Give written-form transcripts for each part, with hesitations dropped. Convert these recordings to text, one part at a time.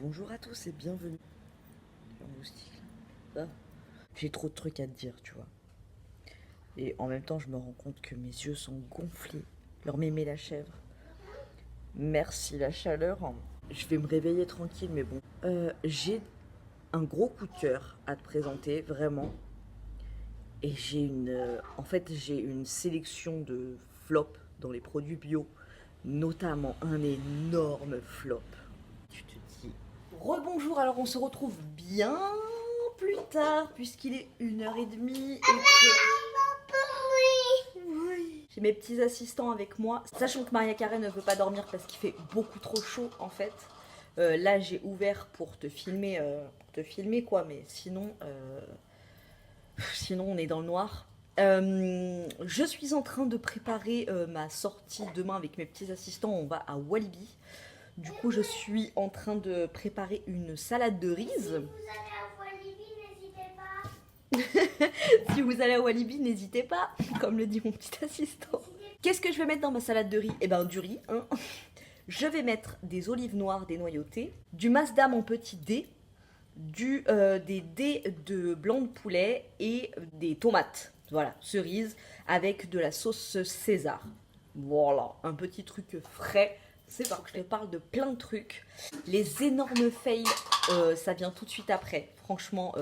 Bonjour à tous et bienvenue. Un moustique. Ah. J'ai trop de trucs à te dire, tu vois. Et en même temps, je me rends compte que mes yeux sont gonflés. Leur mémé la chèvre. Merci la chaleur. Je vais me réveiller tranquille, mais bon. J'ai un gros coup de cœur à te présenter, vraiment. Et j'ai une sélection de flops dans les produits bio, notamment un énorme flop. Tu te dis, rebonjour, alors on se retrouve bien plus tard, puisqu'il est 1h30 et que... Oui. J'ai mes petits assistants avec moi, sachant que Maria Carré ne veut pas dormir parce qu'il fait beaucoup trop chaud en fait. Là j'ai ouvert pour te filmer quoi, mais sinon on est dans le noir. Je suis en train de préparer ma sortie demain avec mes petits assistants. On va à Walibi. Du coup, je suis en train de préparer une salade de riz. Si vous allez à Walibi, n'hésitez pas. Si vous allez à Walibi, n'hésitez pas, comme le dit mon petit assistant. Qu'est-ce que je vais mettre dans ma salade de riz? Eh ben, du riz, hein. Je vais mettre des olives noires dénoyautées, du masdam en petits dés, des dés de blanc de poulet et des tomates. Voilà, cerises avec de la sauce César. Voilà, un petit truc frais. C'est parce que je te parle de plein de trucs. Les énormes fails, ça vient tout de suite après. Franchement,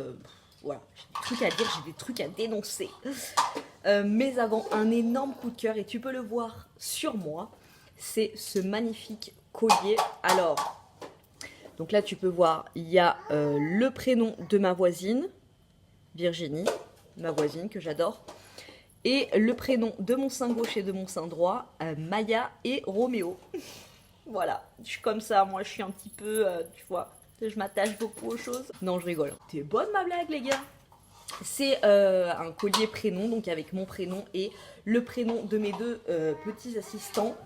voilà, j'ai des trucs à dire, j'ai des trucs à dénoncer. Mais avant, un énorme coup de cœur, et tu peux le voir sur moi, c'est ce magnifique collier. Alors, donc là tu peux voir, il y a le prénom de ma voisine, Virginie, ma voisine que j'adore, et le prénom de mon sein gauche et de mon sein droit, Maya et Roméo. Voilà, je suis comme ça, moi je suis un petit peu, tu vois, je m'attache beaucoup aux choses. Non, je rigole. T'es bonne ma blague les gars. C'est un collier prénom, donc avec mon prénom et le prénom de mes deux petits assistants.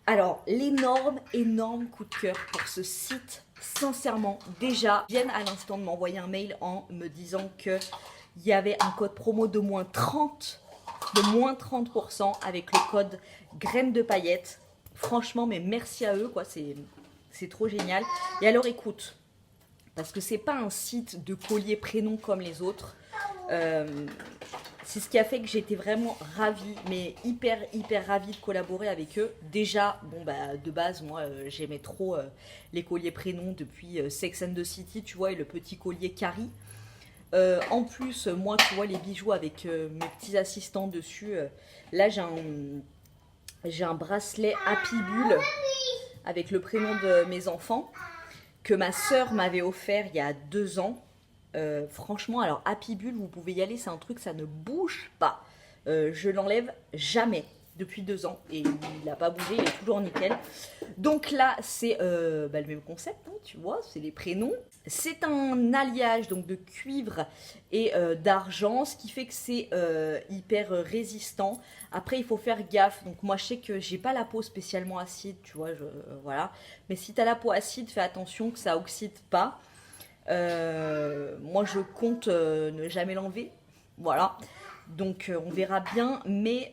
Alors, énorme coup de cœur pour ce site. Sincèrement, déjà, viennent à l'instant de m'envoyer un mail en me disant qu'il y avait un code promo de moins 30% avec le code graines de paillettes. Franchement, mais merci à eux, quoi, c'est trop génial. Et alors écoute, parce que c'est pas un site de collier prénom comme les autres, c'est ce qui a fait que j'étais vraiment ravie, mais hyper ravie de collaborer avec eux. Déjà, bon bah de base, moi j'aimais trop les colliers prénoms depuis Sex and the City, tu vois, et le petit collier Carrie. En plus, moi, tu vois, les bijoux avec mes petits assistants dessus, là j'ai un bracelet Happy Bull avec le prénom de mes enfants que ma sœur m'avait offert il y a 2 ans. Franchement, alors Happy Bull, vous pouvez y aller, c'est un truc, ça ne bouge pas. Je l'enlève jamais depuis 2 ans et il n'a pas bougé, il est toujours nickel. Donc là, c'est le même concept, hein, tu vois, c'est les prénoms. C'est un alliage donc de cuivre et d'argent, ce qui fait que c'est hyper résistant. Après, il faut faire gaffe. Donc moi, je sais que j'ai pas la peau spécialement acide, tu vois, voilà. Mais si tu as la peau acide, fais attention que ça oxyde pas. Moi, je compte ne jamais l'enlever, voilà. Donc, on verra bien, mais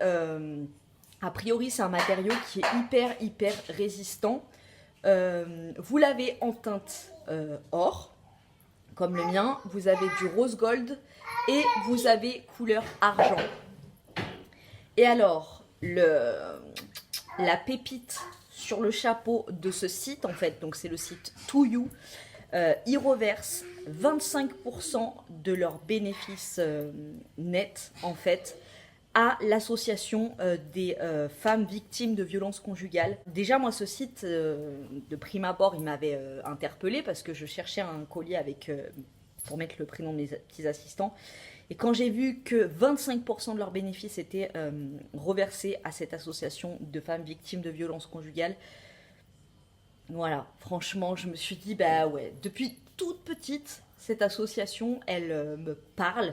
a priori, c'est un matériau qui est hyper résistant. Vous l'avez en teinte or, comme le mien. Vous avez du rose gold et vous avez couleur argent. Et alors, la pépite sur le chapeau de ce site, en fait, donc c'est le site To You, ils reversent 25% de leurs bénéfices nets, en fait, à l'association des femmes victimes de violences conjugales. Déjà, moi, ce site, de prime abord, il m'avait interpellée parce que je cherchais un collier avec, pour mettre le prénom de mes petits assistants. Et quand j'ai vu que 25% de leurs bénéfices étaient reversés à cette association de femmes victimes de violences conjugales, voilà, franchement, je me suis dit, bah ouais, depuis toute petite, cette association, elle me parle.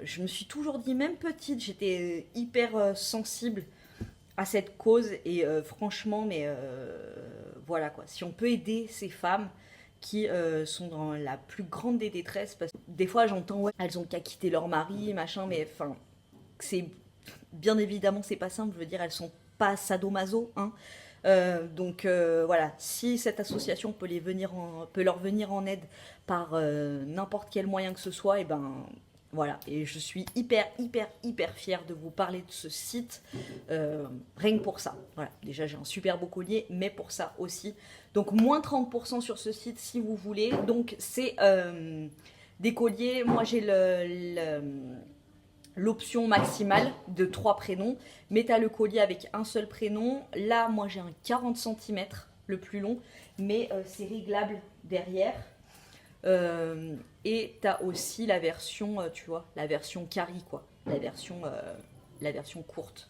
Je me suis toujours dit, même petite, j'étais hyper sensible à cette cause et franchement, mais voilà quoi, si on peut aider ces femmes qui sont dans la plus grande des détresses, parce que des fois j'entends, ouais, elles ont qu'à quitter leur mari, machin, mais enfin, c'est bien évidemment, c'est pas simple, je veux dire, elles sont pas sadomaso, hein. Voilà, si cette association peut, peut leur venir en aide par n'importe quel moyen que ce soit, et ben voilà. Et je suis hyper fière de vous parler de ce site, rien que pour ça. Voilà, déjà j'ai un super beau collier, mais pour ça aussi. Donc moins 30% sur ce site si vous voulez. Donc c'est des colliers, moi j'ai l'option maximale de 3 prénoms, mais tu as le collier avec un seul prénom. Là, moi j'ai un 40 cm, le plus long, mais c'est réglable derrière. Et tu as aussi la version, tu vois, la version carry, quoi, la version courte.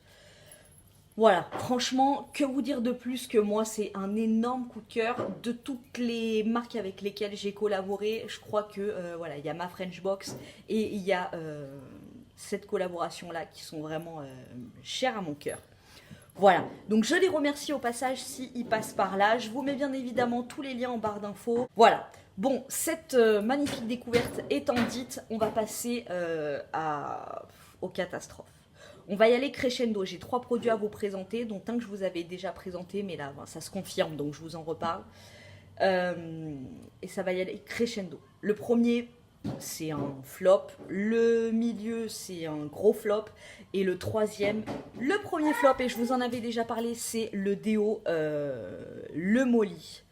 Voilà, franchement, que vous dire de plus que moi, c'est un énorme coup de cœur de toutes les marques avec lesquelles j'ai collaboré. Je crois que voilà, il y a ma French Box et il y a cette collaboration-là qui sont vraiment chères à mon cœur. Voilà, donc je les remercie au passage s'ils passent par là. Je vous mets bien évidemment tous les liens en barre d'infos. Voilà, bon, cette magnifique découverte étant dite, on va passer aux catastrophes. On va y aller crescendo. J'ai 3 produits à vous présenter, dont un que je vous avais déjà présenté, mais là, ça se confirme, donc je vous en reparle. Et ça va y aller crescendo. Le premier, c'est un flop. Le milieu, c'est un gros flop. Et le troisième, le premier flop, et je vous en avais déjà parlé, c'est le déo Le Molly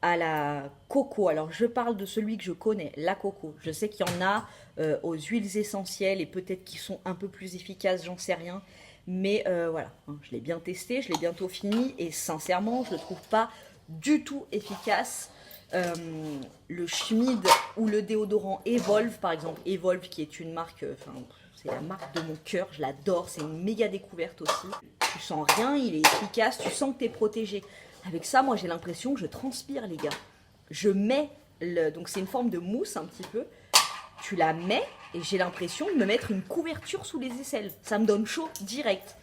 à la coco. Alors je parle de celui que je connais, la coco. Je sais qu'il y en a aux huiles essentielles et peut-être qu'ils sont un peu plus efficaces, j'en sais rien. Mais voilà, hein, je l'ai bien testé, je l'ai bientôt fini et sincèrement, je ne le trouve pas du tout efficace. Le Schmid ou le déodorant Evolve, par exemple, Evolve qui est une marque, c'est la marque de mon cœur, je l'adore, c'est une méga découverte aussi. Tu sens rien, il est efficace, tu sens que tu es protégé. Avec ça, moi j'ai l'impression que je transpire, les gars. Je mets, donc c'est une forme de mousse un petit peu, tu la mets et j'ai l'impression de me mettre une couverture sous les aisselles. Ça me donne chaud direct.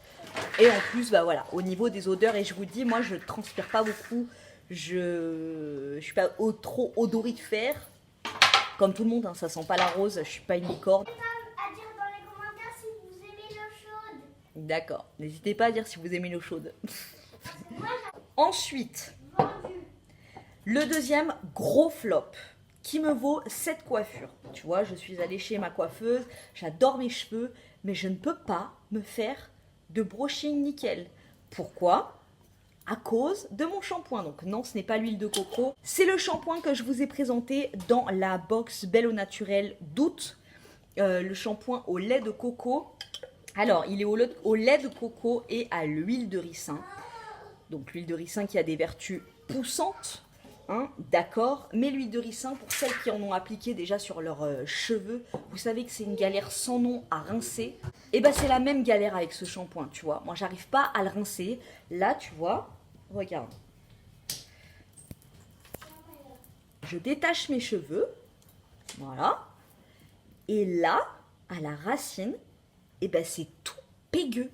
Et en plus, bah voilà, au niveau des odeurs, et je vous dis, moi je transpire pas beaucoup, je suis pas trop odorifère. Comme tout le monde, hein, ça sent pas la rose, je suis pas une licorne. À dire dans les commentaires si vous aimez l'eau chaude. D'accord, n'hésitez pas à dire si vous aimez l'eau chaude. Ensuite, le deuxième gros flop qui me vaut cette coiffure. Tu vois, je suis allée chez ma coiffeuse, j'adore mes cheveux, mais je ne peux pas me faire de brushing nickel. Pourquoi ? À cause de mon shampoing. Donc non, ce n'est pas l'huile de coco. C'est le shampoing que je vous ai présenté dans la box Belle au Naturel d'août. Le shampoing au lait de coco. Alors, il est au lait de coco et à l'huile de ricin. Donc l'huile de ricin qui a des vertus poussantes. Hein, d'accord, mais l'huile de ricin, pour celles qui en ont appliqué déjà sur leurs cheveux, vous savez que c'est une galère sans nom à rincer. Et ben c'est la même galère avec ce shampoing, tu vois. Moi, j'arrive pas à le rincer. Là, tu vois, regarde. Je détache mes cheveux, voilà. Et là, à la racine, et ben c'est tout pégueux.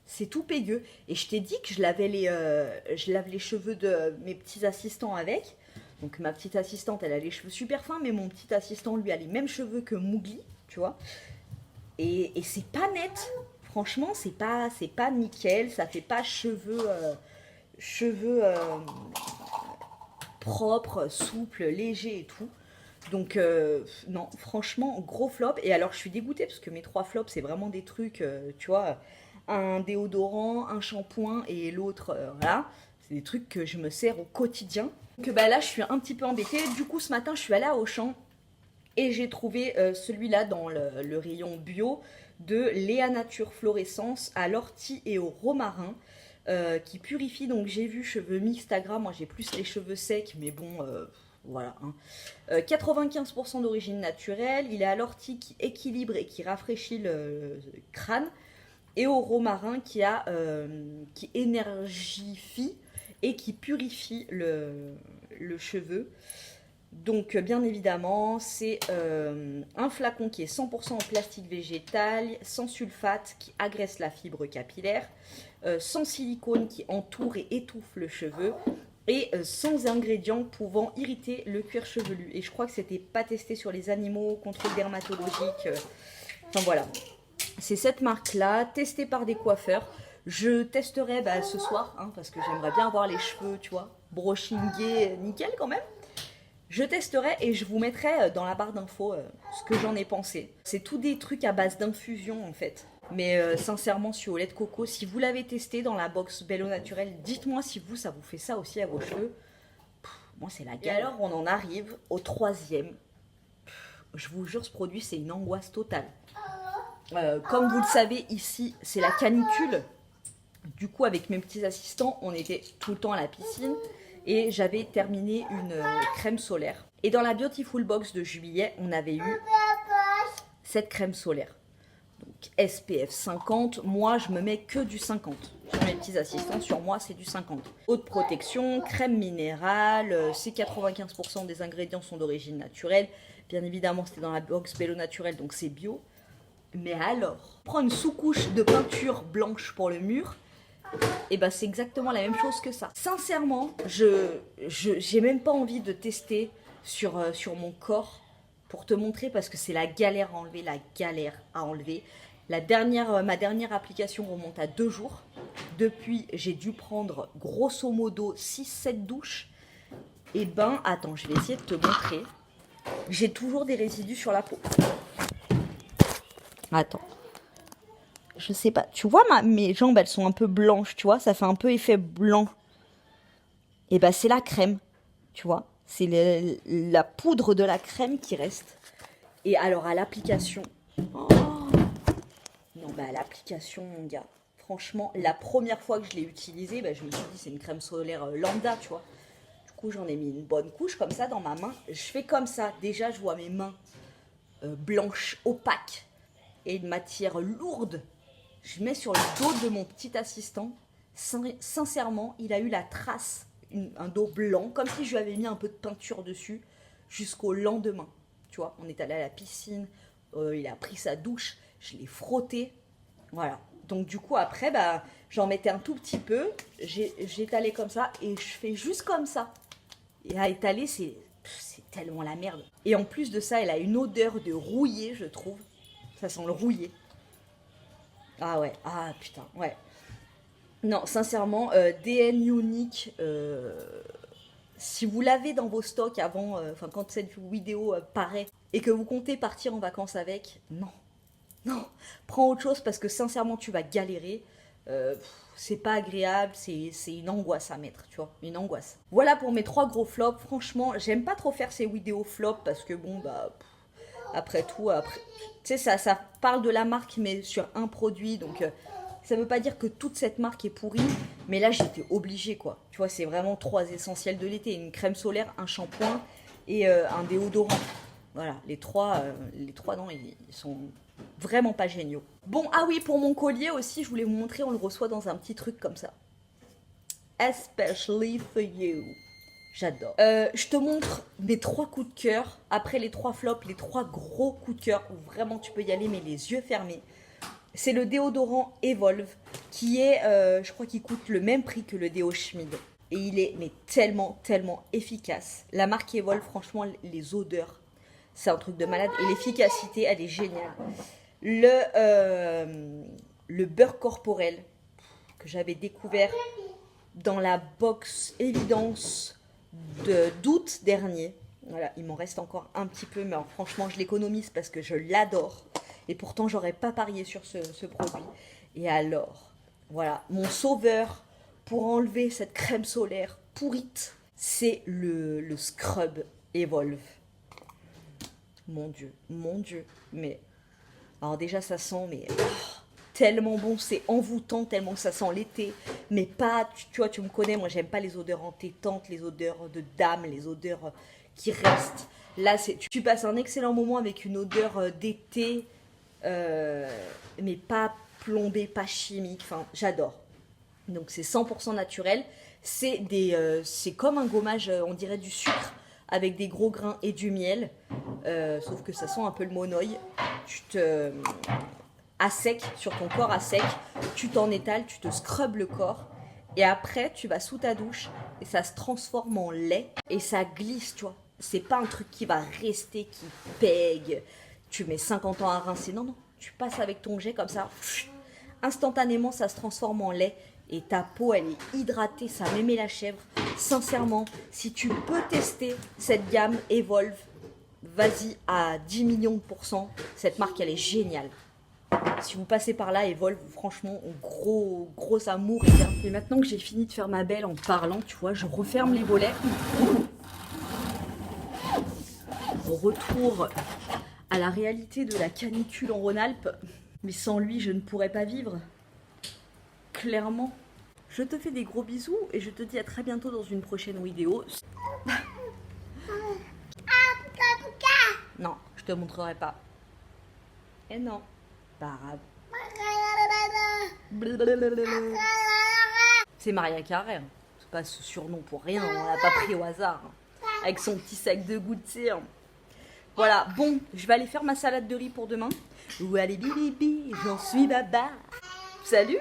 C'est tout pégueux. Et je t'ai dit que je lave les cheveux de mes petits assistants avec. Donc ma petite assistante, elle a les cheveux super fins, mais mon petit assistant, lui, a les mêmes cheveux que Mowgli, tu vois. Et c'est pas net. Franchement, c'est pas nickel. Ça fait pas cheveux propres, souples, légers et tout. Donc non, franchement, gros flop. Et alors, je suis dégoûtée parce que mes 3 flops, c'est vraiment des trucs, tu vois... un déodorant, un shampoing et l'autre, voilà. C'est des trucs que je me sers au quotidien. Donc bah, là, je suis un petit peu embêtée. Du coup, ce matin, je suis allée à Auchan et j'ai trouvé celui-là dans le rayon bio de Léa Nature Fluorescence à l'ortie et au romarin qui purifie. Donc j'ai vu cheveux mixtes à gras. Moi, j'ai plus les cheveux secs, mais bon... voilà, hein. 95% d'origine naturelle. Il est à l'ortie qui équilibre et qui rafraîchit le crâne. Et au romarin qui énergifie et qui purifie le cheveu. Donc bien évidemment, c'est un flacon qui est 100% en plastique végétal, sans sulfate, qui agresse la fibre capillaire, sans silicone qui entoure et étouffe le cheveu, et sans ingrédients pouvant irriter le cuir chevelu. Et je crois que c'était pas testé sur les animaux, contrôle dermatologique, enfin voilà. C'est cette marque-là, testée par des coiffeurs, Je testerai ce soir, hein, parce que j'aimerais bien avoir les cheveux, tu vois, brushingés, nickel quand même. Je testerai et je vous mettrai dans la barre d'infos ce que j'en ai pensé. C'est tout des trucs à base d'infusion en fait. Mais sincèrement, sur au lait de coco, si vous l'avez testé dans la box Bello Naturel, dites-moi si vous, ça vous fait ça aussi à vos cheveux. Moi, c'est la galère. Et alors, on en arrive au troisième. Je vous jure, ce produit, c'est une angoisse totale. Comme vous le savez, ici, c'est la canicule. Du coup, avec mes petits assistants, on était tout le temps à la piscine. Et j'avais terminé une crème solaire. Et dans la Beautiful Box de juillet, on avait eu cette crème solaire. Donc SPF 50, moi je me mets que du 50. Sur mes petits assistants, sur moi c'est du 50. Haute protection, crème minérale, c'est 95% des ingrédients sont d'origine naturelle. Bien évidemment c'était dans la box Bello Naturel, donc c'est bio. Mais alors, prends une sous-couche de peinture blanche pour le mur, et ben c'est exactement la même chose que ça. Sincèrement, j'ai même pas envie de tester sur mon corps pour te montrer parce que c'est la galère à enlever, la galère à enlever. Ma dernière application remonte à 2 jours. Depuis, j'ai dû prendre grosso modo 6-7 douches. Et ben, attends, je vais essayer de te montrer. J'ai toujours des résidus sur la peau. Attends. Je sais pas, tu vois, mes jambes, elles sont un peu blanches, tu vois, ça fait un peu effet blanc. Et ben, c'est la crème, tu vois. C'est la poudre de la crème qui reste. Et alors, à l'application... Oh non, à l'application, mon gars. Franchement, la première fois que je l'ai utilisée, je me suis dit, c'est une crème solaire lambda, tu vois. Du coup, j'en ai mis une bonne couche, comme ça, dans ma main. Je fais comme ça. Déjà, je vois mes mains blanches, opaques. Et une matière lourde. Je mets sur le dos de mon petit assistant. Sincèrement, il a eu la trace, un dos blanc, comme si je lui avais mis un peu de peinture dessus, jusqu'au lendemain. Tu vois, on est allé à la piscine, il a pris sa douche, je l'ai frotté. Voilà. Donc du coup, après, j'en mettais un tout petit peu, j'étalais comme ça, et je fais juste comme ça. Et à étaler, c'est tellement la merde. Et en plus de ça, elle a une odeur de rouillé, je trouve. Ça sent le rouillé. Ah ouais, ah putain, ouais. Non, sincèrement, DN Unique, si vous l'avez dans vos stocks avant, quand cette vidéo paraît, et que vous comptez partir en vacances avec, non. Non, prends autre chose parce que sincèrement, tu vas galérer. C'est pas agréable, c'est une angoisse à mettre, tu vois, une angoisse. Voilà pour mes 3 gros flops. Franchement, j'aime pas trop faire ces vidéos flops parce que bon, après tout, tu sais, ça parle de la marque, mais sur un produit. Donc, ça veut pas dire que toute cette marque est pourrie. Mais là, j'étais obligée, quoi. Tu vois, c'est vraiment 3 essentiels de l'été. Une crème solaire, un shampoing et un déodorant. Voilà, les trois non, ils sont vraiment pas géniaux. Bon, ah oui, pour mon collier aussi, je voulais vous montrer, on le reçoit dans un petit truc comme ça. Especially for you. J'adore. Je te montre mes 3 coups de cœur. Après les 3 flops, les 3 gros coups de cœur où vraiment tu peux y aller mais les yeux fermés. C'est le déodorant Evolve qui est, je crois qu'il coûte le même prix que le déo Schmid. Et il est tellement efficace. La marque Evolve, franchement, les odeurs, c'est un truc de malade. Et l'efficacité, elle est géniale. Le beurre corporel que j'avais découvert dans la box Évidence d'août dernier. Voilà, il m'en reste encore un petit peu, mais alors, franchement, je l'économise parce que je l'adore. Et pourtant, j'aurais pas parié sur ce produit. Et alors, voilà, mon sauveur pour enlever cette crème solaire pourrite, c'est le Scrub Evolve. Mon Dieu, mais... Alors déjà, ça sent, mais... tellement bon, c'est envoûtant, tellement ça sent l'été, mais pas, tu vois, tu me connais, moi j'aime pas les odeurs entêtantes, les odeurs de dame, les odeurs qui restent. Là, tu passes un excellent moment avec une odeur d'été, mais pas plombée, pas chimique, enfin, j'adore. Donc c'est 100% naturel, c'est comme un gommage, on dirait du sucre, avec des gros grains et du miel, sauf que ça sent un peu le monoï. À sec, sur ton corps à sec, tu t'en étales, tu te scrubes le corps et après tu vas sous ta douche et ça se transforme en lait et ça glisse, tu vois. C'est pas un truc qui va rester, qui pègue, tu mets 50 ans à rincer, non, tu passes avec ton jet comme ça, instantanément ça se transforme en lait et ta peau elle est hydratée, ça m'aimait la chèvre. Sincèrement, si tu peux tester cette gamme Evolve, vas-y à 10 millions de %, cette marque elle est géniale. Si vous passez par là, Evolve, franchement, gros amour. Et maintenant que j'ai fini de faire ma belle en parlant, tu vois, je referme les volets. Retour à la réalité de la canicule en Rhône-Alpes. Mais sans lui, je ne pourrais pas vivre. Clairement. Je te fais des gros bisous et je te dis à très bientôt dans une prochaine vidéo. Non, je te montrerai pas. Et non. Pas grave. C'est Maria Carrère. C'est pas ce surnom pour rien, on l'a pas pris au hasard. Avec son petit sac de gouttière. Voilà, bon, je vais aller faire ma salade de riz pour demain. Ou allez bibi, j'en suis baba. Salut!